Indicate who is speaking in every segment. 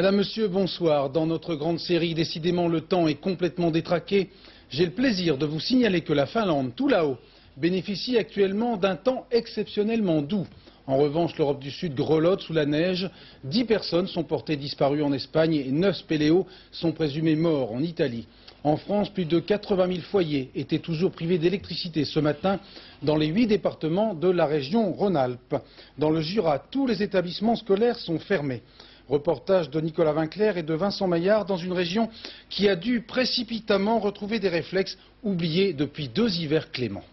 Speaker 1: Madame, Monsieur, bonsoir. Dans notre grande série, décidément le temps est complètement détraqué. J'ai le plaisir de vous signaler que la Finlande, tout là-haut, bénéficie actuellement d'un temps exceptionnellement doux. En revanche, l'Europe du Sud grelotte sous la neige. 10 personnes sont portées disparues en Espagne et 9 spéléos sont présumés morts en Italie. En France, plus de 80 000 foyers étaient toujours privés d'électricité ce matin dans les 8 départements de la région Rhône-Alpes. Dans le Jura, tous les établissements scolaires sont fermés. Reportage de Nicolas Vinclair et de Vincent Maillard dans une région qui a dû précipitamment retrouver des réflexes oubliés depuis 2 hivers cléments.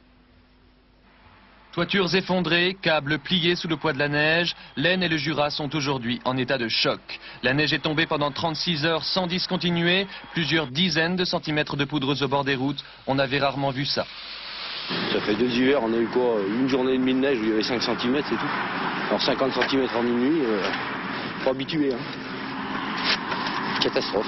Speaker 2: Toitures effondrées, câbles pliés sous le poids de la neige, l'Aisne et le Jura sont aujourd'hui en état de choc. La neige est tombée pendant 36 heures sans discontinuer, plusieurs dizaines de centimètres de poudre au bord des routes. On avait rarement vu ça.
Speaker 3: Ça fait 2 hivers, on a eu quoi, une journée et demie de neige où il y avait 5 cm, c'est tout. Alors 50 cm en une nuit, faut habituer. Catastrophe.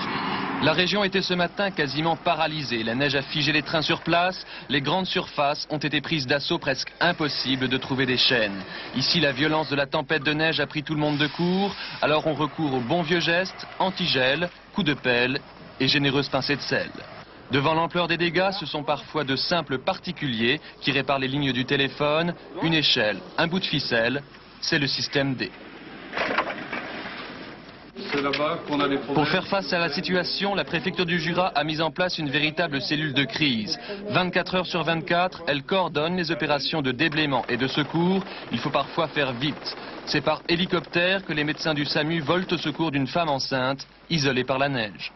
Speaker 2: La région était ce matin quasiment paralysée. La neige a figé les trains sur place. Les grandes surfaces ont été prises d'assaut, presque impossible de trouver des chaînes. Ici, la violence de la tempête de neige a pris tout le monde de court. Alors on recourt au bon vieux geste, antigel, coup de pelle et généreuse pincée de sel. Devant l'ampleur des dégâts, ce sont parfois de simples particuliers qui réparent les lignes du téléphone, une échelle, un bout de ficelle. C'est le système D. Pour faire face à la situation, la préfecture du Jura a mis en place une véritable cellule de crise. 24 heures sur 24, elle coordonne les opérations de déblaiement et de secours. Il faut parfois faire vite. C'est par hélicoptère que les médecins du SAMU volent au secours d'une femme enceinte, isolée par la neige.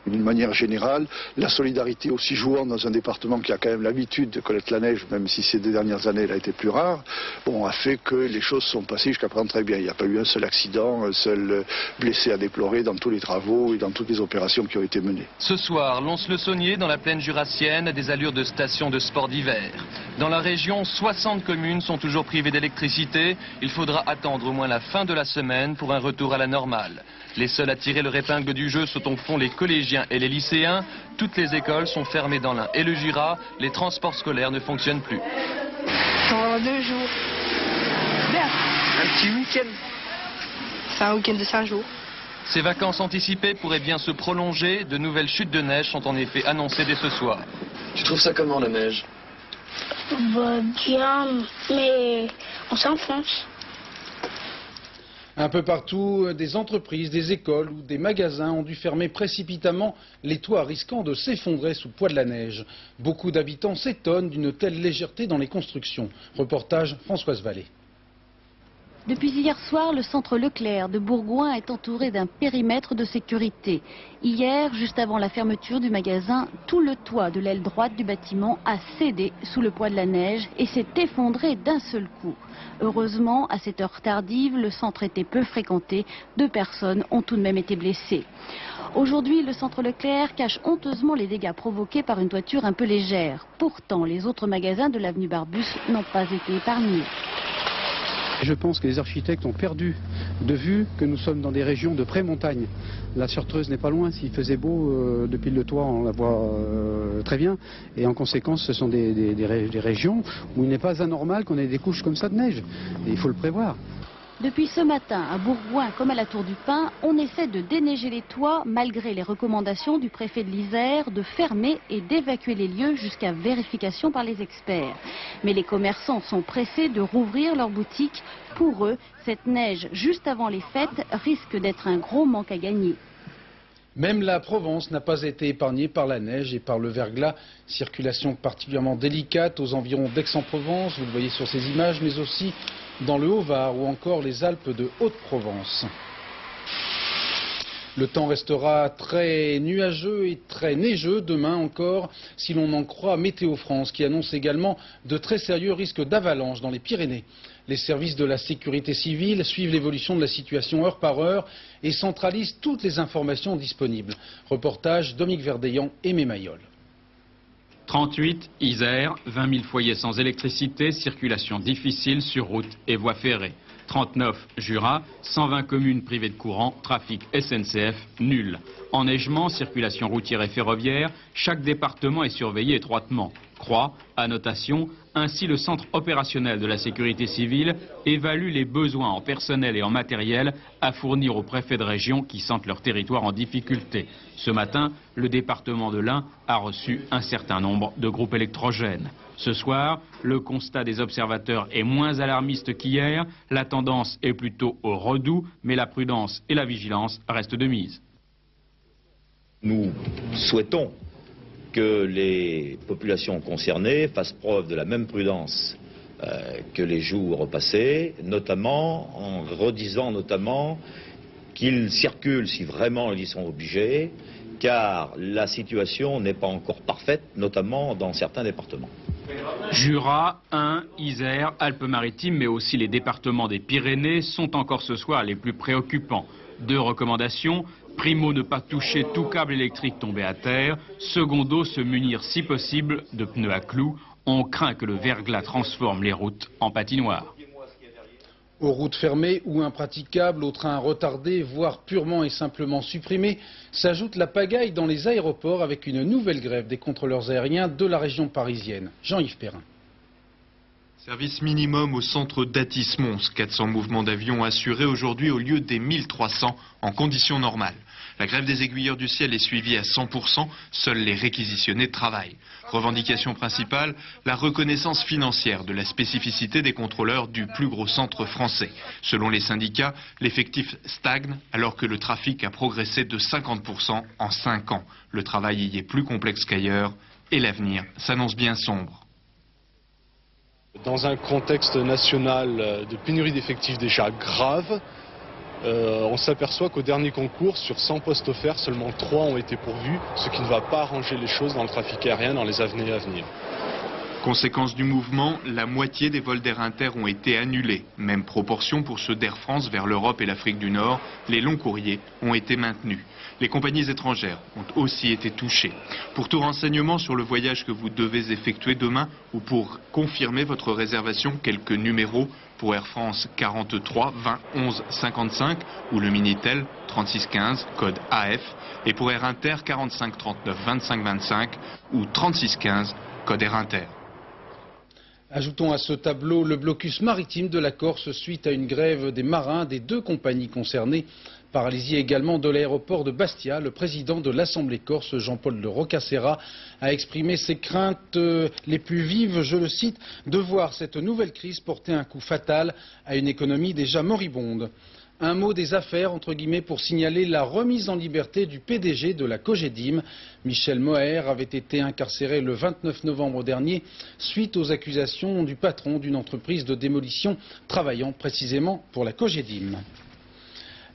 Speaker 4: D'une manière générale, la solidarité aussi jouant dans un département qui a quand même l'habitude de connaître la neige, même si ces 2 dernières années elle a été plus rare, a fait que les choses sont passées jusqu'à présent très bien. Il n'y a pas eu un seul accident, un seul blessé à déplorer dans tous les travaux et dans toutes les opérations qui ont été menées.
Speaker 2: Ce soir, Lons-le-Saunier, dans la plaine jurassienne, a des allures de station de sport d'hiver. Dans la région, 60 communes sont toujours privées d'électricité. Il faudra attendre au moins la fin de la semaine pour un retour à la normale. Les seuls à tirer leur épingle du jeu sont au fond les collégiens et les lycéens. Toutes les écoles sont fermées dans l'Ain et le Jura. Les transports scolaires ne fonctionnent plus.
Speaker 5: Dans 2 jours. Bien.
Speaker 3: Un petit week-end.
Speaker 5: C'est un week-end de 5 jours.
Speaker 2: Ces vacances anticipées pourraient bien se prolonger. De nouvelles chutes de neige sont en effet annoncées dès ce soir.
Speaker 6: Tu trouves ça comment la neige?
Speaker 7: Bien, mais on s'enfonce.
Speaker 1: Un peu partout, des entreprises, des écoles ou des magasins ont dû fermer précipitamment les toits risquant de s'effondrer sous le poids de la neige. Beaucoup d'habitants s'étonnent d'une telle légèreté dans les constructions. Reportage Françoise Vallée.
Speaker 8: Depuis hier soir, le centre Leclerc de Bourgoin est entouré d'un périmètre de sécurité. Hier, juste avant la fermeture du magasin, tout le toit de l'aile droite du bâtiment a cédé sous le poids de la neige et s'est effondré d'un seul coup. Heureusement, à cette heure tardive, le centre était peu fréquenté. 2 personnes ont tout de même été blessées. Aujourd'hui, le centre Leclerc cache honteusement les dégâts provoqués par une toiture un peu légère. Pourtant, les autres magasins de l'avenue Barbus n'ont pas été épargnés.
Speaker 9: Je pense que les architectes ont perdu de vue que nous sommes dans des régions de pré-montagne. La Chartreuse n'est pas loin, s'il faisait beau, depuis le toit on la voit très bien. Et en conséquence, ce sont des régions où il n'est pas anormal qu'on ait des couches comme ça de neige. Et il faut le prévoir.
Speaker 8: Depuis ce matin, à Bourgoin comme à la Tour du Pin, on essaie de déneiger les toits malgré les recommandations du préfet de l'Isère de fermer et d'évacuer les lieux jusqu'à vérification par les experts. Mais les commerçants sont pressés de rouvrir leurs boutiques. Pour eux, cette neige juste avant les fêtes risque d'être un gros manque à gagner.
Speaker 1: Même la Provence n'a pas été épargnée par la neige et par le verglas. Circulation particulièrement délicate aux environs d'Aix-en-Provence, vous le voyez sur ces images, mais aussi dans le Haut-Var ou encore les Alpes de Haute-Provence. Le temps restera très nuageux et très neigeux demain encore, si l'on en croit Météo France, qui annonce également de très sérieux risques d'avalanche dans les Pyrénées. Les services de la sécurité civile suivent l'évolution de la situation heure par heure et centralisent toutes les informations disponibles. Reportage Dominique Verdeillan et Mémayol.
Speaker 10: 38, Isère, 20 000 foyers sans électricité, circulation difficile sur route et voies ferrées. 39, Jura, 120 communes privées de courant, trafic SNCF nul. Enneigement, circulation routière et ferroviaire, chaque département est surveillé étroitement. croît. À notation, ainsi le centre opérationnel de la sécurité civile évalue les besoins en personnel et en matériel à fournir aux préfets de région qui sentent leur territoire en difficulté. Ce matin, le département de l'Ain a reçu un certain nombre de groupes électrogènes. Ce soir, le constat des observateurs est moins alarmiste qu'hier. La tendance est plutôt au redout, mais la prudence et la vigilance restent de mise.
Speaker 11: Nous souhaitons que les populations concernées fassent preuve de la même prudence que les jours passés, notamment en redisant qu'ils circulent si vraiment ils y sont obligés, car la situation n'est pas encore parfaite, notamment dans certains départements.
Speaker 10: Jura, Ain, Isère, Alpes-Maritimes, mais aussi les départements des Pyrénées sont encore ce soir les plus préoccupants. 2 recommandations. Primo, ne pas toucher tout câble électrique tombé à terre. Secondo, se munir si possible de pneus à clous. On craint que le verglas transforme les routes en patinoires.
Speaker 1: Aux routes fermées ou impraticables, aux trains retardés, voire purement et simplement supprimés, s'ajoute la pagaille dans les aéroports avec une nouvelle grève des contrôleurs aériens de la région parisienne. Jean-Yves Perrin.
Speaker 12: Service minimum au centre d'Atis-Mons. 400 mouvements d'avions assurés aujourd'hui au lieu des 1300 en conditions normales. La grève des aiguilleurs du ciel est suivie à 100%, seuls les réquisitionnés travaillent. Revendication principale, la reconnaissance financière de la spécificité des contrôleurs du plus gros centre français. Selon les syndicats, l'effectif stagne alors que le trafic a progressé de 50% en 5 ans. Le travail y est plus complexe qu'ailleurs et l'avenir s'annonce bien sombre.
Speaker 13: Dans un contexte national de pénurie d'effectifs déjà grave, on s'aperçoit qu'au dernier concours, sur 100 postes offerts, seulement 3 ont été pourvus, ce qui ne va pas arranger les choses dans le trafic aérien dans les années à venir.
Speaker 12: Conséquence du mouvement, la moitié des vols d'Air Inter ont été annulés. Même proportion pour ceux d'Air France vers l'Europe et l'Afrique du Nord. Les longs courriers ont été maintenus. Les compagnies étrangères ont aussi été touchées. Pour tout renseignement sur le voyage que vous devez effectuer demain ou pour confirmer votre réservation, quelques numéros pour Air France 43 20 11 55 ou le Minitel 36 15 code AF et pour Air Inter 45 39 25 25 ou 36 15 code Air Inter.
Speaker 1: Ajoutons à ce tableau le blocus maritime de la Corse suite à une grève des marins des 2 compagnies concernées. Paralysie également de l'aéroport de Bastia. Le président de l'Assemblée corse, Jean-Paul de Roccassera, a exprimé ses craintes les plus vives, je le cite, de voir cette nouvelle crise porter un coup fatal à une économie déjà moribonde. Un mot des affaires, entre guillemets, pour signaler la remise en liberté du PDG de la Cogedim. Michel Moher avait été incarcéré le 29 novembre dernier suite aux accusations du patron d'une entreprise de démolition travaillant précisément pour la Cogedim.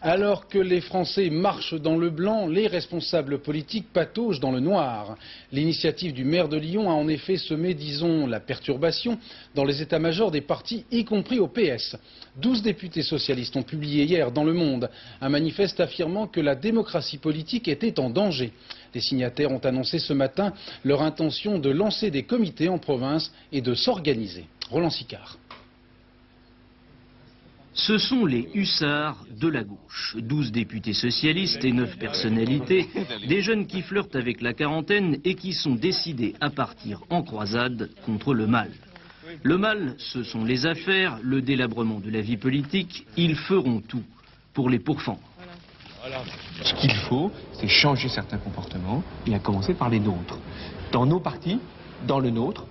Speaker 1: Alors que les Français marchent dans le blanc, les responsables politiques pataugent dans le noir. L'initiative du maire de Lyon a en effet semé, disons, la perturbation dans les états-majors des partis, y compris au PS. 12 députés socialistes ont publié hier dans Le Monde un manifeste affirmant que la démocratie politique était en danger. Les signataires ont annoncé ce matin leur intention de lancer des comités en province et de s'organiser. Roland Sicard.
Speaker 14: Ce sont les hussards de la gauche. 12 députés socialistes et 9 personnalités, des jeunes qui flirtent avec la quarantaine et qui sont décidés à partir en croisade contre le mal. Le mal, ce sont les affaires, le délabrement de la vie politique. Ils feront tout pour les pourfendre.
Speaker 15: Ce qu'il faut, c'est changer certains comportements, et à commencer par les nôtres. Dans nos partis, dans le nôtre,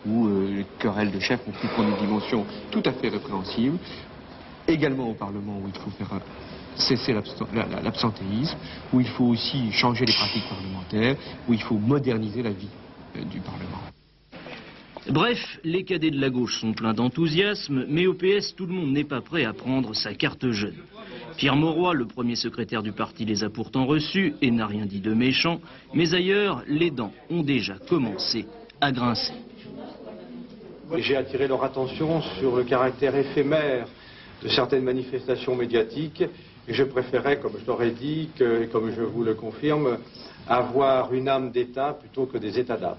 Speaker 15: où les querelles de chefs ont pu prendre une dimension tout à fait répréhensible, également au Parlement où il faut faire cesser l'absentéisme, où il faut aussi changer les pratiques parlementaires, où il faut moderniser la vie du Parlement.
Speaker 14: Bref, les cadets de la gauche sont pleins d'enthousiasme, mais au PS, tout le monde n'est pas prêt à prendre sa carte jeune. Pierre Mauroy, le premier secrétaire du parti, les a pourtant reçus et n'a rien dit de méchant, mais ailleurs, les dents ont déjà commencé à grincer.
Speaker 16: J'ai attiré leur attention sur le caractère éphémère de certaines manifestations médiatiques, et je préférais, comme je l'aurais dit, et comme je vous le confirme, avoir une âme d'État plutôt que des états d'âme.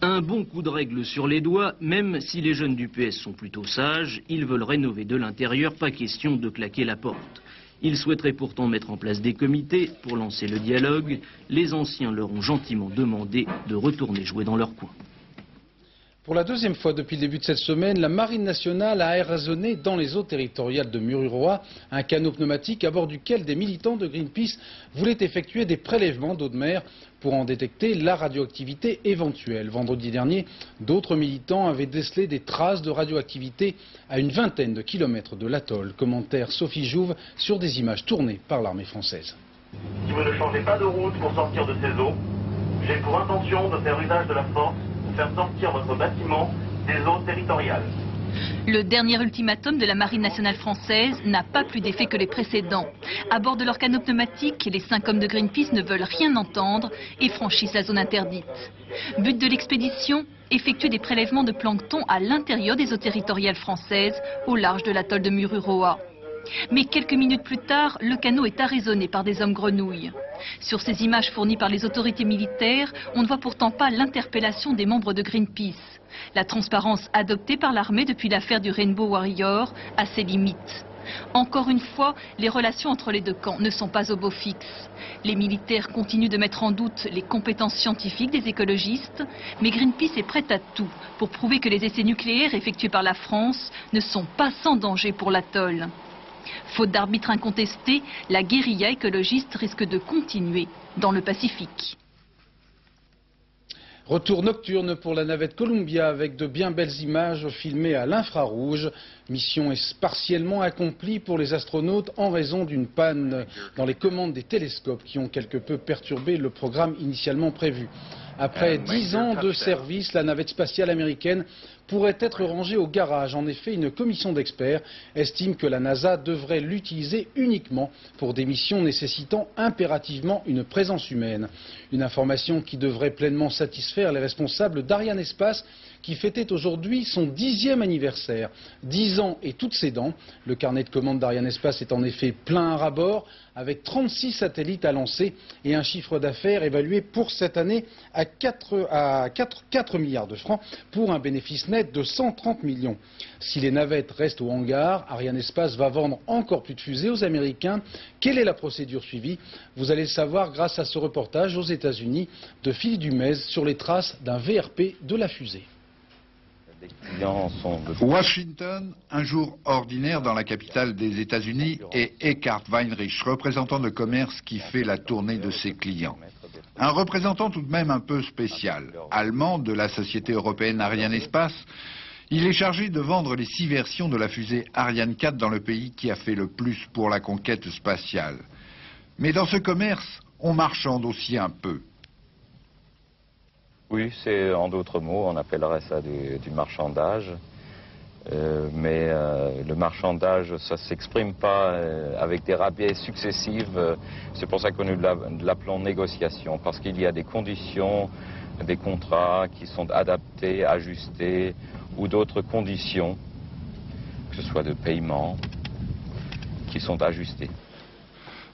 Speaker 14: Un bon coup de règle sur les doigts, même si les jeunes du PS sont plutôt sages, ils veulent rénover de l'intérieur, pas question de claquer la porte. Ils souhaiteraient pourtant mettre en place des comités pour lancer le dialogue. Les anciens leur ont gentiment demandé de retourner jouer dans leur coin.
Speaker 1: Pour la deuxième fois depuis le début de cette semaine, la Marine nationale a arraisonné dans les eaux territoriales de Mururoa un canot pneumatique à bord duquel des militants de Greenpeace voulaient effectuer des prélèvements d'eau de mer pour en détecter la radioactivité éventuelle. Vendredi dernier, d'autres militants avaient décelé des traces de radioactivité à une vingtaine de kilomètres de l'atoll. Commentaire Sophie Jouve sur des images tournées par l'armée française.
Speaker 17: Si vous ne changez pas de route pour sortir de ces eaux, j'ai pour intention de faire usage de la force pour faire sortir votre bâtiment des eaux territoriales.
Speaker 18: Le dernier ultimatum de la Marine nationale française n'a pas plus d'effet que les précédents. À bord de leur canot pneumatique, les 5 hommes de Greenpeace ne veulent rien entendre et franchissent la zone interdite. But de l'expédition, effectuer des prélèvements de plancton à l'intérieur des eaux territoriales françaises, au large de l'atoll de Mururoa. Mais quelques minutes plus tard, le canot est arraisonné par des hommes grenouilles. Sur ces images fournies par les autorités militaires, on ne voit pourtant pas l'interpellation des membres de Greenpeace. La transparence adoptée par l'armée depuis l'affaire du Rainbow Warrior a ses limites. Encore une fois, les relations entre les deux camps ne sont pas au beau fixe. Les militaires continuent de mettre en doute les compétences scientifiques des écologistes, mais Greenpeace est prête à tout pour prouver que les essais nucléaires effectués par la France ne sont pas sans danger pour l'atoll. Faute d'arbitre incontesté, la guérilla écologiste risque de continuer dans le Pacifique.
Speaker 1: Retour nocturne pour la navette Columbia avec de bien belles images filmées à l'infrarouge. Mission est partiellement accomplie pour les astronautes en raison d'une panne dans les commandes des télescopes qui ont quelque peu perturbé le programme initialement prévu. Après 10 ans de service, la navette spatiale américaine pourrait être rangée au garage. En effet, une commission d'experts estime que la NASA devrait l'utiliser uniquement pour des missions nécessitant impérativement une présence humaine. Une information qui devrait pleinement satisfaire les responsables d'Ariane Espace qui fêtait aujourd'hui son 10e anniversaire. 10 ans et toutes ses dents. Le carnet de commandes d'Ariane Espace est en effet plein à ras-bord avec 36 satellites à lancer et un chiffre d'affaires évalué pour cette année à 4 milliards de francs pour un bénéfice net de 130 millions. Si les navettes restent au hangar, Ariane Espace va vendre encore plus de fusées aux Américains. Quelle est la procédure suivie? Vous allez le savoir grâce à ce reportage aux États-Unis de Philippe Dumez sur les traces d'un VRP de la fusée.
Speaker 19: Washington, un jour ordinaire dans la capitale des États-Unis, et Eckhard Weinrich, représentant de commerce qui fait la tournée de ses clients. Un représentant tout de même un peu spécial, allemand de la société européenne Ariane Espace. Il est chargé de vendre les 6 versions de la fusée Ariane 4 dans le pays qui a fait le plus pour la conquête spatiale. Mais dans ce commerce, on marchande aussi un peu.
Speaker 20: Oui, c'est en d'autres mots, on appellerait ça du marchandage. Mais le marchandage, ça ne s'exprime pas avec des rabais successifs. C'est pour ça que nous l'appelons négociation, parce qu'il y a des conditions, des contrats qui sont adaptés, ajustés, ou d'autres conditions, que ce soit de paiement, qui sont ajustées.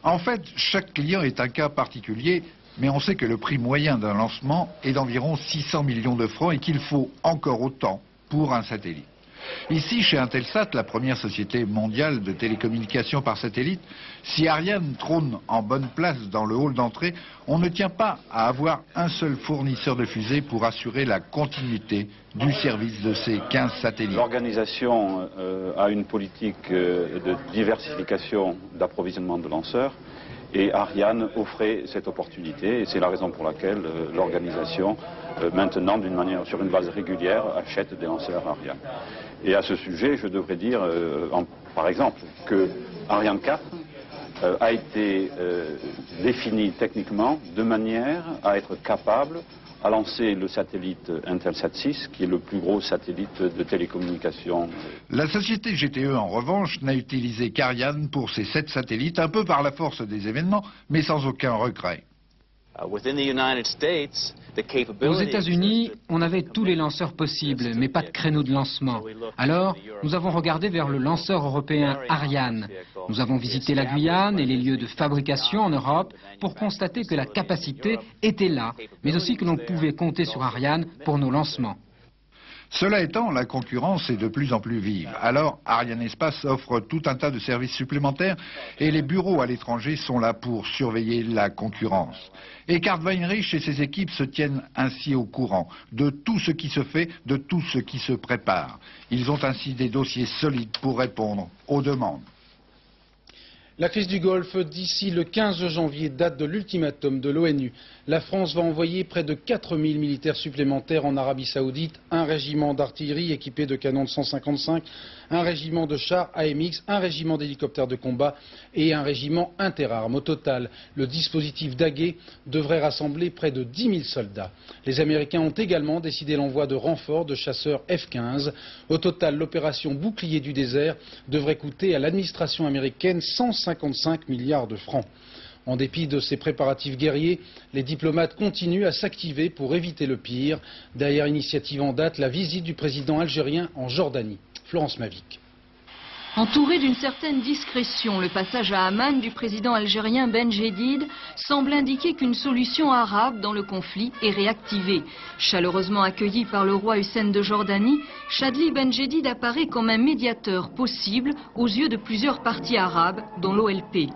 Speaker 19: En fait, chaque client est un cas particulier. Mais on sait que le prix moyen d'un lancement est d'environ 600 millions de francs et qu'il faut encore autant pour un satellite. Ici, chez Intelsat, la première société mondiale de télécommunications par satellite, si Ariane trône en bonne place dans le hall d'entrée, on ne tient pas à avoir un seul fournisseur de fusées pour assurer la continuité du service de ces 15 satellites.
Speaker 21: L'organisation a une politique de diversification d'approvisionnement de lanceurs. Et Ariane offrait cette opportunité et c'est la raison pour laquelle l'organisation, maintenant sur une base régulière, achète des lanceurs Ariane. Et à ce sujet, je devrais dire, par exemple, que Ariane 4 a été définie techniquement de manière à être capable à lancer le satellite Intelsat 6, qui est le plus gros satellite de télécommunication.
Speaker 19: La société GTE, en revanche, n'a utilisé qu'Ariane pour ses 7 satellites, un peu par la force des événements, mais sans aucun regret.
Speaker 22: Aux États-Unis, on avait tous les lanceurs possibles, mais pas de créneau de lancement. Alors, nous avons regardé vers le lanceur européen Ariane. Nous avons visité la Guyane et les lieux de fabrication en Europe pour constater que la capacité était là, mais aussi que l'on pouvait compter sur Ariane pour nos lancements.
Speaker 19: Cela étant, la concurrence est de plus en plus vive. Alors, Arianespace offre tout un tas de services supplémentaires et les bureaux à l'étranger sont là pour surveiller la concurrence. Eckhard Weinrich et ses équipes se tiennent ainsi au courant de tout ce qui se fait, de tout ce qui se prépare. Ils ont ainsi des dossiers solides pour répondre aux demandes.
Speaker 1: La crise du Golfe, d'ici le 15 janvier, date de l'ultimatum de l'ONU. La France va envoyer près de 4000 militaires supplémentaires en Arabie Saoudite, un régiment d'artillerie équipé de canons de 155, un régiment de chars AMX, un régiment d'hélicoptères de combat et un régiment interarmes. Au total, le dispositif Daguet devrait rassembler près de 10 000 soldats. Les Américains ont également décidé l'envoi de renforts de chasseurs F-15. Au total, l'opération Bouclier du désert devrait coûter à l'administration américaine 155 milliards de francs. En dépit de ces préparatifs guerriers, les diplomates continuent à s'activer pour éviter le pire. Dernière initiative en date, la visite du président algérien en Jordanie. Florence Mavic.
Speaker 3: Entouré d'une certaine discrétion, le passage à Amman du président algérien Ben Jedid semble indiquer qu'une solution arabe dans le conflit est réactivée. Chaleureusement accueilli par le roi Hussein de Jordanie, Chadli Ben Jedid apparaît comme un médiateur possible aux yeux de plusieurs partis arabes, dont l'OLP.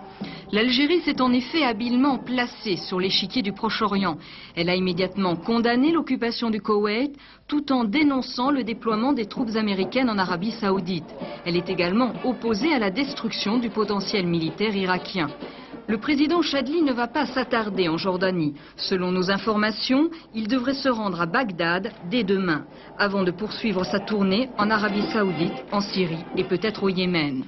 Speaker 3: L'Algérie s'est en effet habilement placée sur l'échiquier du Proche-Orient. Elle a immédiatement condamné l'occupation du Koweït, tout en dénonçant le déploiement des troupes américaines en Arabie Saoudite. Elle est également opposée à la destruction du potentiel militaire irakien. Le président Chadli ne va pas s'attarder en Jordanie. Selon nos informations, il devrait se rendre à Bagdad dès demain, avant de poursuivre sa tournée en Arabie Saoudite, en Syrie et peut-être au Yémen.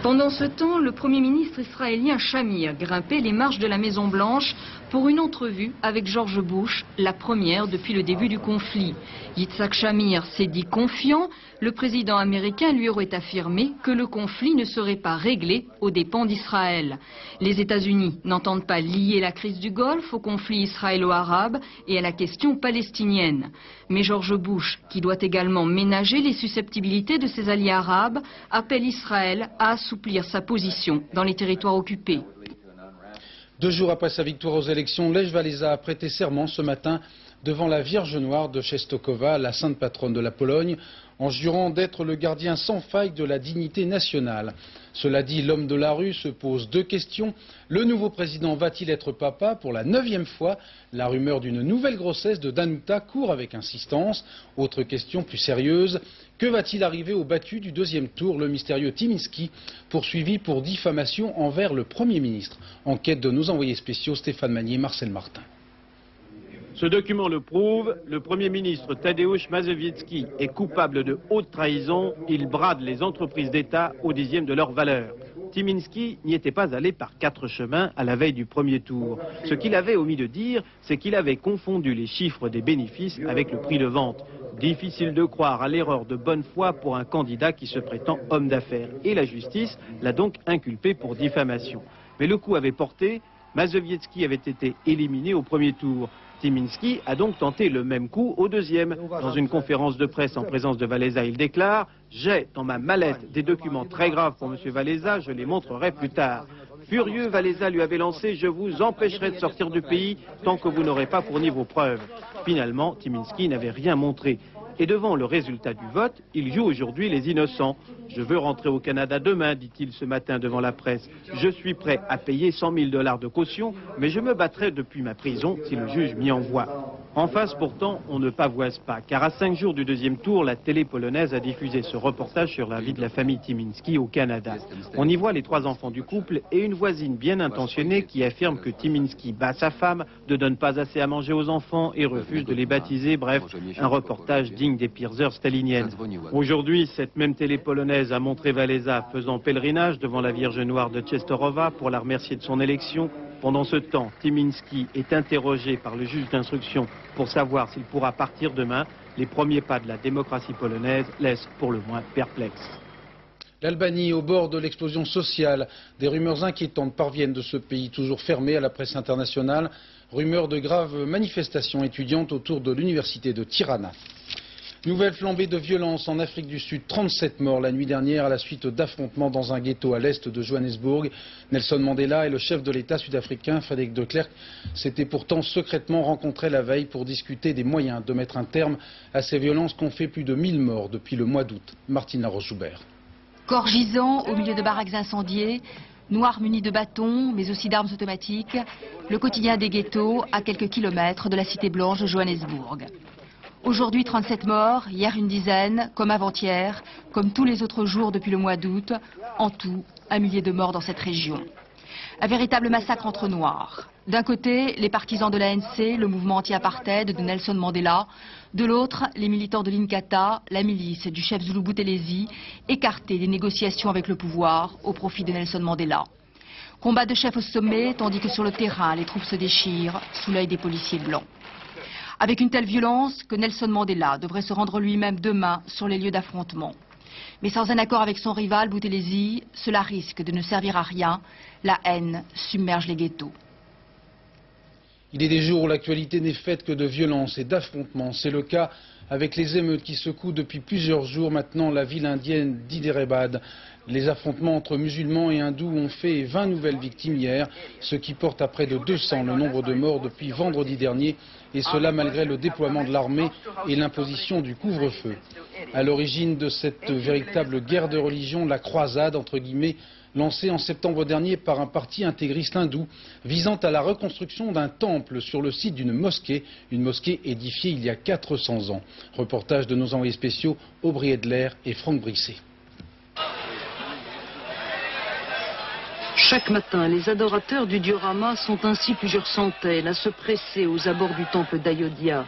Speaker 3: Pendant ce temps, le Premier ministre israélien Shamir grimpait les marches de la Maison-Blanche pour une entrevue avec George Bush, la première depuis le début du conflit. Yitzhak Shamir s'est dit confiant. Le président américain lui aurait affirmé que le conflit ne serait pas réglé aux dépens d'Israël. Les États-Unis n'entendent pas lier la crise du Golfe au conflit israélo-arabe et à la question palestinienne. Mais George Bush, qui doit également ménager les susceptibilités de ses alliés arabes, appelle Israël à assouplir sa position dans les territoires occupés.
Speaker 1: 2 jours après sa victoire aux élections, Lech Walesa a prêté serment ce matin devant la Vierge Noire de Częstochowa, la sainte patronne de la Pologne, en jurant d'être le gardien sans faille de la dignité nationale. Cela dit, l'homme de la rue se pose 2 questions. Le nouveau président va-t-il être papa pour la 9e fois? La rumeur d'une nouvelle grossesse de Danuta court avec insistance. Autre question plus sérieuse, que va-t-il arriver au battu du 2e tour, le mystérieux Tyminski, poursuivi pour diffamation envers le Premier ministre? Enquête de nos envoyés spéciaux Stéphane Magnier et Marcel Martin.
Speaker 4: Ce document le prouve, le Premier ministre Tadeusz Mazowiecki est coupable de haute trahison. Il brade les entreprises d'État au 10e de leur valeur. Tyminski n'y était pas allé par 4 chemins à la veille du premier tour. Ce qu'il avait omis de dire, c'est qu'il avait confondu les chiffres des bénéfices avec le prix de vente. Difficile de croire à l'erreur de bonne foi pour un candidat qui se prétend homme d'affaires. Et la justice l'a donc inculpé pour diffamation. Mais le coup avait porté, Mazowiecki avait été éliminé au premier tour. Tyminski a donc tenté le même coup au 2e. Dans une conférence de presse en présence de Walesa, il déclare « J'ai dans ma mallette des documents très graves pour M. Walesa, je les montrerai plus tard ». Furieux, Walesa lui avait lancé « Je vous empêcherai de sortir du pays tant que vous n'aurez pas fourni vos preuves ». Finalement, Tyminski n'avait rien montré. Et devant le résultat du vote, il joue aujourd'hui les innocents. « Je veux rentrer au Canada demain », dit-il ce matin devant la presse. « Je suis prêt à payer 100 000 $ de caution, mais je me battrai depuis ma prison si le juge m'y envoie. » En face, pourtant, on ne pavoise pas, car à 5 jours du 2e tour, la télé polonaise a diffusé ce reportage sur la vie de la famille Tyminski au Canada. On y voit les 3 enfants du couple et une voisine bien intentionnée qui affirme que Tyminski bat sa femme, ne donne pas assez à manger aux enfants et refuse de les baptiser. Bref, un reportage digne des pires heures staliniennes. Aujourd'hui, cette même télé polonaise a montré Walesa faisant pèlerinage devant la Vierge Noire de Częstochowa pour la remercier de son élection. Pendant ce temps, Tyminski est interrogé par le juge d'instruction pour savoir s'il pourra partir demain. Les premiers pas de la démocratie polonaise laissent pour le moins perplexe.
Speaker 1: L'Albanie, au bord de l'explosion sociale, des rumeurs inquiétantes parviennent de ce pays toujours fermé à la presse internationale. Rumeurs de graves manifestations étudiantes autour de l'université de Tirana. Nouvelle flambée de violence en Afrique du Sud, 37 morts la nuit dernière à la suite d'affrontements dans un ghetto à l'est de Johannesburg. Nelson Mandela et le chef de l'État sud-africain, Frederick de Klerk, s'étaient pourtant secrètement rencontrés la veille pour discuter des moyens de mettre un terme à ces violences qui ont fait plus de 1000 morts depuis le mois d'août. Martine Laroche-Joubert.
Speaker 2: Corps gisant au milieu de baraques incendiées, noirs munis de bâtons, mais aussi d'armes automatiques, le quotidien des ghettos à quelques kilomètres de la cité blanche de Johannesburg. Aujourd'hui 37 morts, hier une dizaine, comme avant-hier, comme tous les autres jours depuis le mois d'août, en tout 1 millier de morts dans cette région. Un véritable massacre entre noirs. D'un côté, les partisans de l'ANC, le mouvement anti-apartheid de Nelson Mandela. De l'autre, les militants de l'Inkatha, la milice du chef Zulu Buthelezi, écartés des négociations avec le pouvoir au profit de Nelson Mandela. Combat de chef au sommet, tandis que sur le terrain, les troupes se déchirent sous l'œil des policiers blancs. Avec une telle violence que Nelson Mandela devrait se rendre lui-même demain sur les lieux d'affrontement. Mais sans un accord avec son rival, Buthelezi, cela risque de ne servir à rien. La haine submerge les ghettos.
Speaker 1: Il est des jours où l'actualité n'est faite que de violence et d'affrontements. C'est le cas avec les émeutes qui secouent depuis plusieurs jours maintenant la ville indienne d'Hyderabad. Les affrontements entre musulmans et hindous ont fait 20 nouvelles victimes hier, ce qui porte à près de 200 le nombre de morts depuis vendredi dernier, et cela malgré le déploiement de l'armée et l'imposition du couvre-feu. À l'origine de cette véritable guerre de religion, la croisade, entre guillemets, lancée en septembre dernier par un parti intégriste hindou, visant à la reconstruction d'un temple sur le site d'une mosquée édifiée il y a 400 ans. Reportage de nos envoyés spéciaux Aubry Edler et Franck Brisset.
Speaker 5: Chaque matin, les adorateurs du dieu Rama sont ainsi plusieurs centaines à se presser aux abords du temple d'Ayodhya.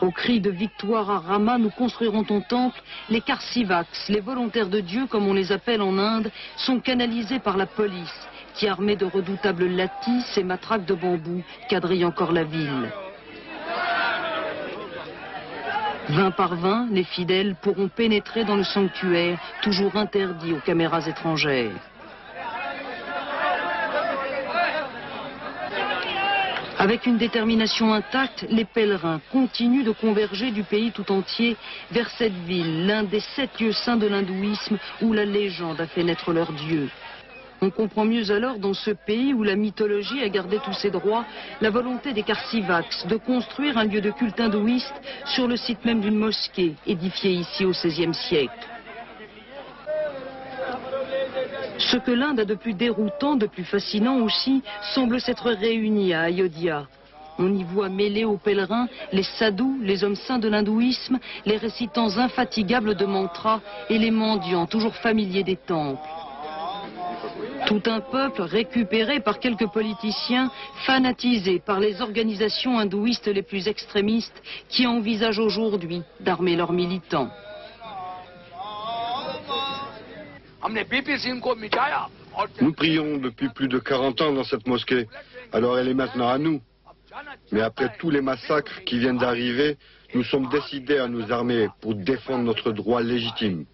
Speaker 5: Au cri de victoire à Rama, nous construirons ton temple. Les Karsivaks, les volontaires de Dieu comme on les appelle en Inde, sont canalisés par la police, qui armée de redoutables latis et matraques de bambou quadrille encore la ville. 20 par 20, les fidèles pourront pénétrer dans le sanctuaire, toujours interdit aux caméras étrangères. Avec une détermination intacte, les pèlerins continuent de converger du pays tout entier vers cette ville, l'un des 7 lieux saints de l'hindouisme où la légende a fait naître leur dieu. On comprend mieux alors dans ce pays où la mythologie a gardé tous ses droits, la volonté des Karsivaks de construire un lieu de culte hindouiste sur le site même d'une mosquée, édifiée ici au XVIe siècle. Ce que l'Inde a de plus déroutant, de plus fascinant aussi, semble s'être réuni à Ayodhya. On y voit mêlés aux pèlerins les sadhus, les hommes saints de l'hindouisme, les récitants infatigables de mantras et les mendiants toujours familiers des temples. Tout un peuple récupéré par quelques politiciens, fanatisés par les organisations hindouistes les plus extrémistes qui envisagent aujourd'hui d'armer leurs militants.
Speaker 23: Nous prions depuis plus de 40 ans dans cette mosquée, alors elle est maintenant à nous. Mais après tous les massacres qui viennent d'arriver, nous sommes décidés à nous armer pour défendre notre droit légitime.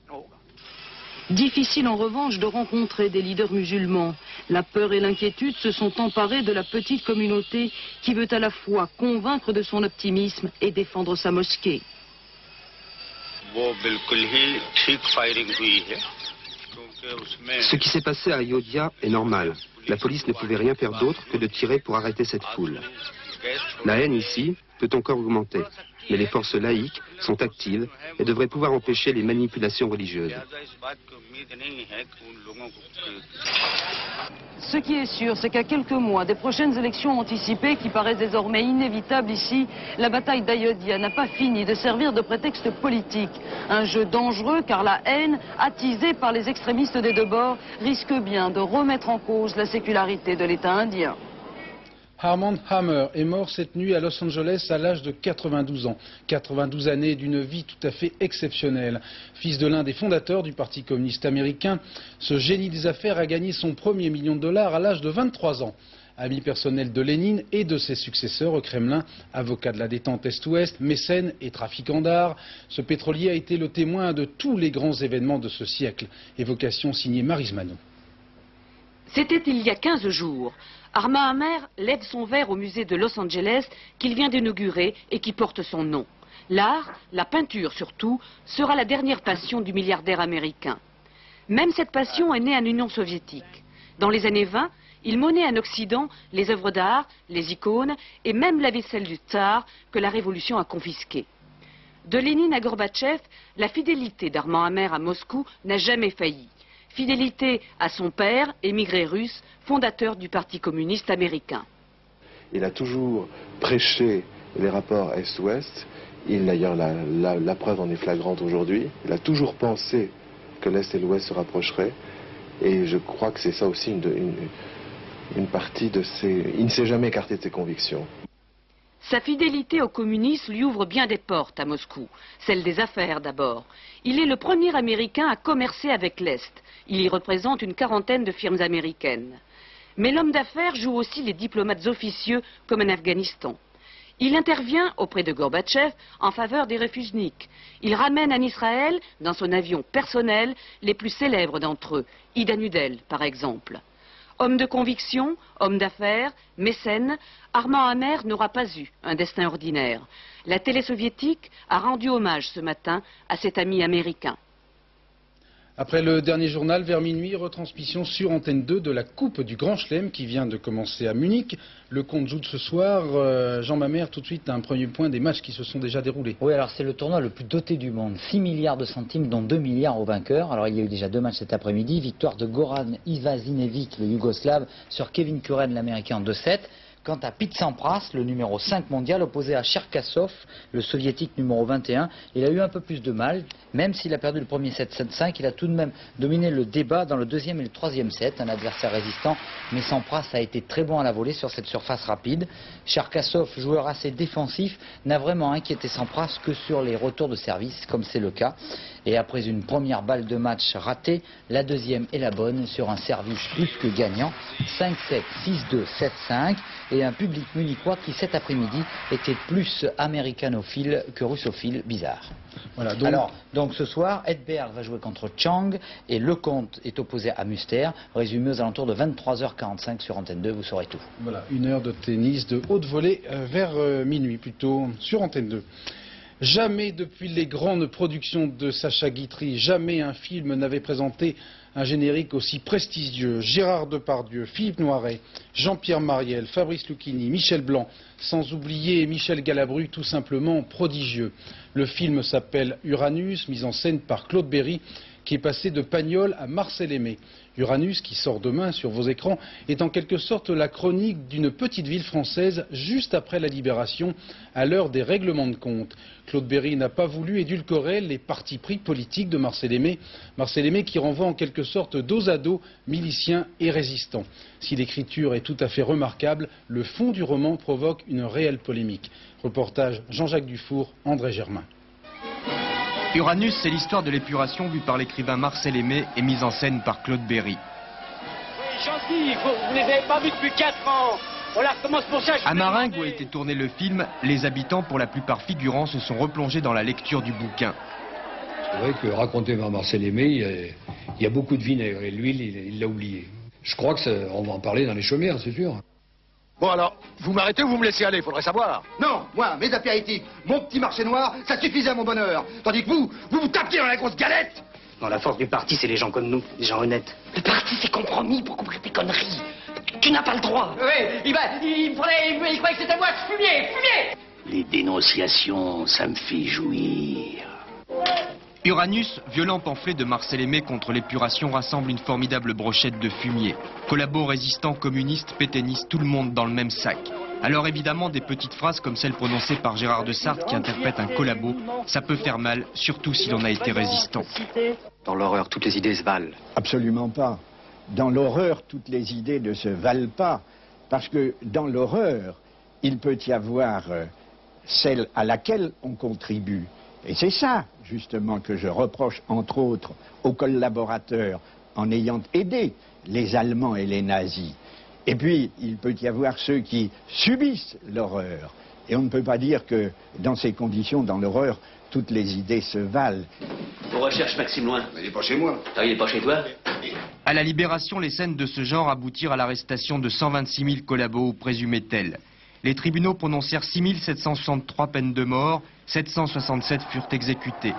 Speaker 5: Difficile en revanche de rencontrer des leaders musulmans. La peur et l'inquiétude se sont emparés de la petite communauté qui veut à la fois convaincre de son optimisme et défendre sa mosquée.
Speaker 24: Ce qui s'est passé à Ayodhya est normal. La police ne pouvait rien faire d'autre que de tirer pour arrêter cette foule. La haine ici peut encore augmenter, mais les forces laïques sont actives et devraient pouvoir empêcher les manipulations religieuses.
Speaker 5: Ce qui est sûr, c'est qu'à quelques mois des prochaines élections anticipées qui paraissent désormais inévitables ici, la bataille d'Ayodhya n'a pas fini de servir de prétexte politique. Un jeu dangereux car la haine, attisée par les extrémistes des deux bords, risque bien de remettre en cause la sécularité de l'État indien.
Speaker 1: Armand Hammer est mort cette nuit à Los Angeles à l'âge de 92 ans. 92 années d'une vie tout à fait exceptionnelle. Fils de l'un des fondateurs du Parti communiste américain, ce génie des affaires a gagné son premier $1 million à l'âge de 23 ans. Ami personnel de Lénine et de ses successeurs au Kremlin, avocat de la détente Est-Ouest, mécène et trafiquant d'art, ce pétrolier a été le témoin de tous les grands événements de ce siècle. Évocation signée Maryse Manon.
Speaker 25: C'était il y a 15 jours.
Speaker 5: Armand Hammer lève son verre au musée de Los Angeles qu'il vient d'inaugurer et qui porte son nom. L'art, la peinture surtout, sera la dernière passion du milliardaire américain. Même cette passion est née en Union soviétique. Dans les années 20, il monnait en Occident les œuvres d'art, les icônes et même la vaisselle du tsar que la Révolution a confisquée. De Lénine à Gorbatchev, la fidélité d'Armand Hammer à Moscou n'a jamais failli. Fidélité à son père, émigré russe, fondateur du Parti communiste américain.
Speaker 6: Il a toujours prêché les rapports Est-Ouest. D'ailleurs, la preuve en est flagrante aujourd'hui. Il a toujours pensé que l'Est et l'Ouest se rapprocheraient. Et je crois que c'est ça aussi une partie de ses... Il ne s'est jamais écarté de ses convictions.
Speaker 5: Sa fidélité au communisme lui ouvre bien des portes à Moscou. Celle des affaires d'abord. Il est le premier Américain à commercer avec l'Est. Il y représente une quarantaine de firmes américaines. Mais l'homme d'affaires joue aussi les diplomates officieux comme en Afghanistan. Il intervient auprès de Gorbatchev en faveur des réfugiés. Il ramène en Israël, dans son avion personnel, les plus célèbres d'entre eux, Ida Nudel par exemple. Homme de conviction, homme d'affaires, mécène, Armand Hammer n'aura pas eu un destin ordinaire. La télé soviétique a rendu hommage ce matin à cet ami américain.
Speaker 1: Après le dernier journal, vers minuit, retransmission sur Antenne 2 de la Coupe du Grand Chelem qui vient de commencer à Munich. Le compte joue de ce soir. Jean Mamère, tout de suite, un premier point des matchs qui se sont déjà déroulés.
Speaker 7: Oui, alors c'est le tournoi le plus doté du monde. 6 milliards de centimes, dont 2 milliards aux vainqueurs. Alors il y a eu déjà 2 matchs cet après-midi. Victoire de Goran Ivanisevic, le Yougoslave, sur Kevin Kuren, l'Américain, en 2-7. Quant à Pete Sampras, le numéro 5 mondial, opposé à Cherkassov, le soviétique numéro 21, il a eu un peu plus de mal. Même s'il a perdu le premier set 7-5, il a tout de même dominé le débat dans le deuxième et le troisième set, un adversaire résistant. Mais Sampras a été très bon à la volée sur cette surface rapide. Cherkassov, joueur assez défensif, n'a vraiment inquiété Sampras que sur les retours de service, comme c'est le cas. Et après une première balle de match ratée, la deuxième est la bonne sur un service plus que gagnant. 5-7, 6-2, 7-5. Et un public munichois qui cet après-midi était plus américanophile que russophile, bizarre. Voilà, donc ce soir, Edberg va jouer contre Chang et Lecomte est opposé à Muster. Résumé aux alentours de 23h45 sur Antenne 2, vous saurez tout.
Speaker 1: Voilà, 1 heure de tennis de haute volée vers minuit plutôt sur Antenne 2. Jamais depuis les grandes productions de Sacha Guitry, jamais un film n'avait présenté un générique aussi prestigieux. Gérard Depardieu, Philippe Noiret, Jean-Pierre Mariel, Fabrice Lucchini, Michel Blanc, sans oublier Michel Galabru, tout simplement prodigieux. Le film s'appelle Uranus, mis en scène par Claude Berry, qui est passé de Pagnol à Marcel Aimé. Uranus, qui sort demain sur vos écrans, est en quelque sorte la chronique d'une petite ville française juste après la Libération, à l'heure des règlements de compte. Claude Berry n'a pas voulu édulcorer les partis pris politiques de Marcel Aimé qui renvoie en quelque sorte dos à dos miliciens et résistants. Si l'écriture est tout à fait remarquable, le fond du roman provoque une réelle polémique. Reportage Jean-Jacques Dufour, André Germain.
Speaker 8: Uranus, c'est l'histoire de l'épuration vue par l'écrivain Marcel Aimé et mise en scène par Claude Berry.
Speaker 9: Oui, gentil, vous ne les avez pas vus depuis 4 ans. On la recommence pour ça.
Speaker 8: À Maringue, où a été tourné le film, les habitants, pour la plupart figurants, se sont replongés dans la lecture du bouquin.
Speaker 25: C'est vrai que raconté par Marcel Aimé, il y a beaucoup de vinaigre et l'huile, il l'a oublié. Je crois qu'on va en parler dans les chaumières, c'est sûr.
Speaker 26: Bon alors, vous m'arrêtez ou vous me laissez aller, faudrait savoir.
Speaker 27: Non, moi, mes apéritifs, mon petit marché noir, ça suffisait à mon bonheur. Tandis que vous vous tapiez dans la grosse galette.
Speaker 28: Non, la force du parti, c'est les gens comme nous, les gens honnêtes.
Speaker 27: Le parti s'est compromis pour couvrir tes conneries. Tu n'as pas le droit.
Speaker 28: Oui, il croyait que c'était moi, fumier. Les dénonciations, ça me fait jouir.
Speaker 8: Uranus, violent pamphlet de Marcel Aimé contre l'épuration, rassemble une formidable brochette de fumier. Collabos, résistants, communistes, pétainistes, tout le monde dans le même sac. Alors évidemment, des petites phrases comme celle prononcée par Gérard de Sarthe qui interprète un collabo, ça peut faire mal, surtout si l'on a été résistant.
Speaker 24: Dans l'horreur, toutes les idées se valent.
Speaker 29: Absolument pas. Dans l'horreur, toutes les idées ne se valent pas. Parce que dans l'horreur, il peut y avoir celle à laquelle on contribue. Et c'est ça, justement, que je reproche, entre autres, aux collaborateurs en ayant aidé les Allemands et les nazis. Et puis, il peut y avoir ceux qui subissent l'horreur. Et on ne peut pas dire que, dans ces conditions, dans l'horreur, toutes les idées se valent.
Speaker 28: Vos recherches, Maxime Loin.
Speaker 27: Mais il n'est pas chez moi.
Speaker 28: Il n'est pas chez toi?
Speaker 8: À la Libération, les scènes de ce genre aboutirent à l'arrestation de 126 000 collabos présumés tels. Les tribunaux prononcèrent 6 763 peines de mort, 767 furent exécutés.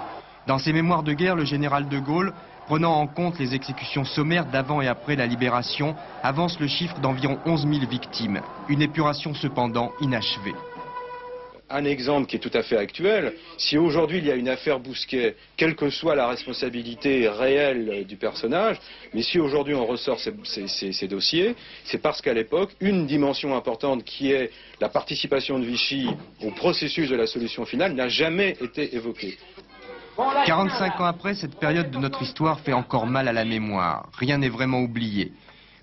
Speaker 8: Dans ses mémoires de guerre, le général de Gaulle, prenant en compte les exécutions sommaires d'avant et après la Libération, avance le chiffre d'environ 11 000 victimes. Une épuration cependant inachevée.
Speaker 10: Un exemple qui est tout à fait actuel, si aujourd'hui il y a une affaire Bousquet, quelle que soit la responsabilité réelle du personnage, mais si aujourd'hui on ressort ces dossiers, c'est parce qu'à l'époque, une dimension importante qui est la participation de Vichy au processus de la solution finale n'a jamais été évoquée.
Speaker 8: 45 ans après, cette période de notre histoire fait encore mal à la mémoire. Rien n'est vraiment oublié.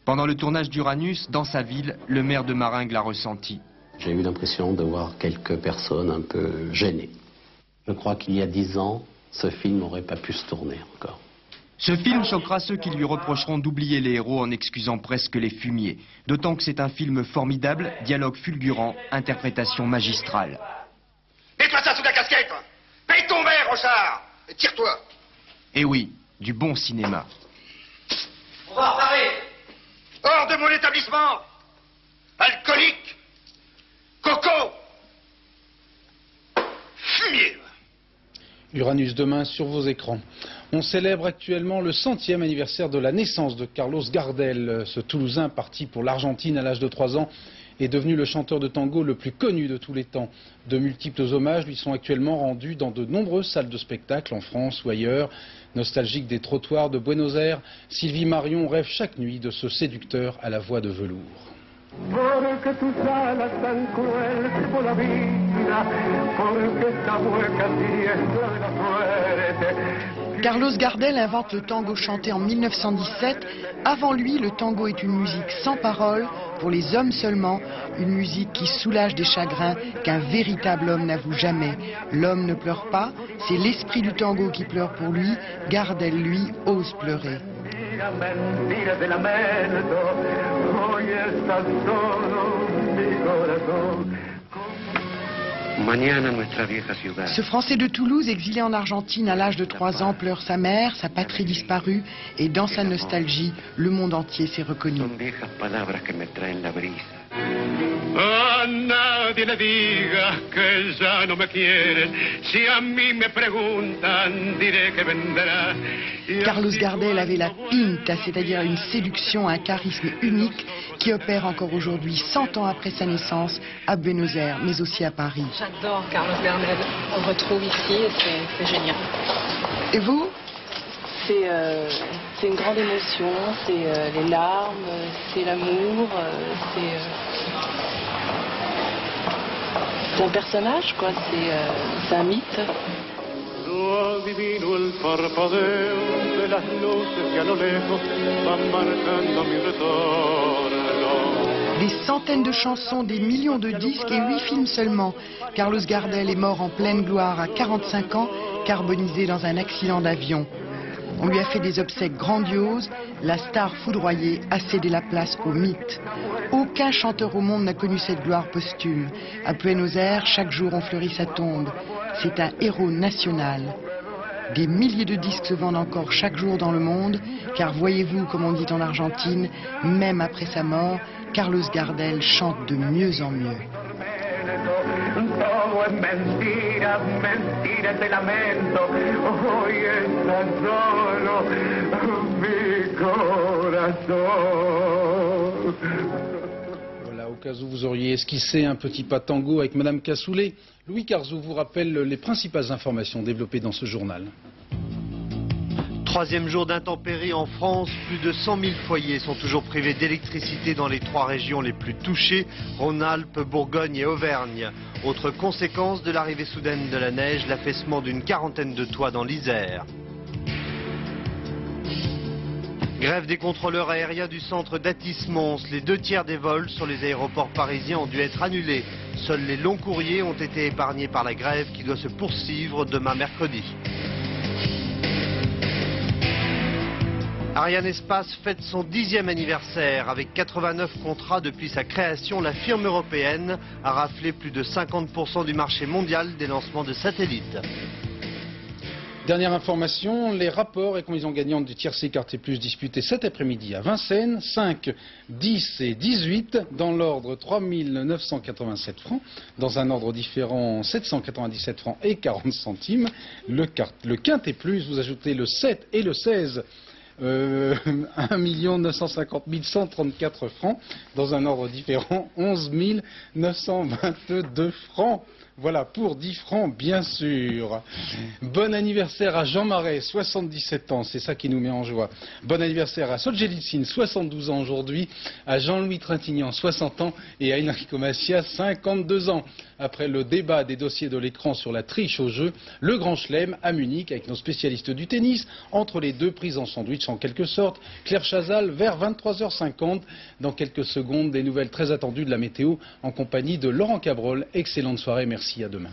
Speaker 8: Pendant le tournage d'Uranus, dans sa ville, le maire de Maringues l'a ressenti.
Speaker 11: J'ai eu l'impression de voir quelques personnes un peu gênées. Je crois qu'il y a 10 ans, ce film n'aurait pas pu se tourner encore.
Speaker 8: Ce film choquera ceux qui lui reprocheront d'oublier les héros en excusant presque les fumiers. D'autant que c'est un film formidable, dialogue fulgurant, interprétation magistrale.
Speaker 27: Mets-toi ça sous la casquette. Paye ton verre, Rochard. Et tire-toi.
Speaker 8: Et oui, du bon cinéma.
Speaker 27: On va reparler. Hors de mon établissement. Alcoolique. Coco. Fumier.
Speaker 1: Uranus demain sur vos écrans. On célèbre actuellement le 100e anniversaire de la naissance de Carlos Gardel. Ce Toulousain parti pour l'Argentine à l'âge de 3 ans est devenu le chanteur de tango le plus connu de tous les temps. De multiples hommages lui sont actuellement rendus dans de nombreuses salles de spectacle en France ou ailleurs. Nostalgique des trottoirs de Buenos Aires, Sylvie Marion rêve chaque nuit de ce séducteur à la voix de velours.
Speaker 12: Porque tus alas tan cruel como la vida, porque esta mueca diestra de la suerte.
Speaker 13: Carlos Gardel invente le tango chanté en 1917. Avant lui, le tango est une musique sans parole, pour les hommes seulement, une musique qui soulage des chagrins qu'un véritable homme n'avoue jamais. L'homme ne pleure pas, c'est l'esprit du tango qui pleure pour lui. Gardel, lui, ose pleurer.
Speaker 12: Mentiras de lamento, hoy estás solo, mi corazón.
Speaker 13: Ce Français de Toulouse, exilé en Argentine à l'âge de 3 ans, pleure sa mère, sa patrie disparue, et dans sa nostalgie, le monde entier s'est reconnu.
Speaker 12: A nadie le digas que ya no me quieren, si a mí me preguntan diré que vendrá.
Speaker 13: Carlos Gardel avait la pinta, c'est-à-dire une séduction, un charisme unique qui opère encore aujourd'hui, 100 ans après sa naissance, à Buenos Aires, mais aussi à Paris.
Speaker 14: J'adore Carlos Gardel, on le retrouve ici et c'est génial.
Speaker 13: Et vous?
Speaker 14: C'est une grande émotion, c'est les larmes, c'est l'amour, c'est un personnage, quoi, c'est un mythe.
Speaker 12: Adivino el parpadeo de las luces que a lo lejos van marcando mi retorno.
Speaker 13: Des centaines de chansons, des millions de disques et 8 films seulement. Carlos Gardel est mort en pleine gloire à 45 ans, carbonisé dans un accident d'avion. On lui a fait des obsèques grandioses, la star foudroyée a cédé la place au mythe. Aucun chanteur au monde n'a connu cette gloire posthume. À Buenos Aires, chaque jour on fleurit sa tombe. C'est un héros national. Des milliers de disques se vendent encore chaque jour dans le monde, car voyez-vous, comme on dit en Argentine, même après sa mort, Carlos Gardel chante de mieux en mieux.
Speaker 12: Todo es mentira, mentira de lamento, hoy estás solo, mi corazón.
Speaker 1: Voilà, au cas où vous auriez esquissé un petit pas tango avec Madame Cassoulet, Louis Carzou vous rappelle les principales informations développées dans ce journal.
Speaker 15: Troisième jour d'intempéries en France, plus de 100 000 foyers sont toujours privés d'électricité dans les 3 régions les plus touchées, Rhône-Alpes, Bourgogne et Auvergne. Autre conséquence de l'arrivée soudaine de la neige, l'affaissement d'une quarantaine de toits dans l'Isère. Grève des contrôleurs aériens du centre d'Atis-Mons. Les 2 tiers des vols sur les aéroports parisiens ont dû être annulés. Seuls les longs courriers ont été épargnés par la grève qui doit se poursuivre demain mercredi. Ariane Espace fête son 10e anniversaire. Avec 89 contrats depuis sa création, la firme européenne a raflé plus de 50% du marché mondial des lancements de satellites.
Speaker 1: Dernière information, les rapports et combinaisons gagnantes du tiercé Quartier Plus disputés cet après-midi à Vincennes, 5, 10 et 18, dans l'ordre 3 987 francs, dans un ordre différent 797 francs et 40 centimes. Le Quintet Plus, vous ajoutez le 7 et le 16, 1 950 134 francs, dans un ordre différent 11 922 francs. Voilà, pour 10 francs, bien sûr. Bon anniversaire à Jean Marais, 77 ans, c'est ça qui nous met en joie. Bon anniversaire à Solzhenitsyn, 72 ans aujourd'hui, à Jean-Louis Trintignant, 60 ans, et à Enrico Macias, 52 ans. Après le débat des dossiers de l'écran sur la triche au jeu, le Grand Chelem à Munich, avec nos spécialistes du tennis, entre les deux prises en sandwich en quelque sorte. Claire Chazal, vers 23h50. Dans quelques secondes, des nouvelles très attendues de la météo, en compagnie de Laurent Cabrol. Excellente soirée, merci, à demain.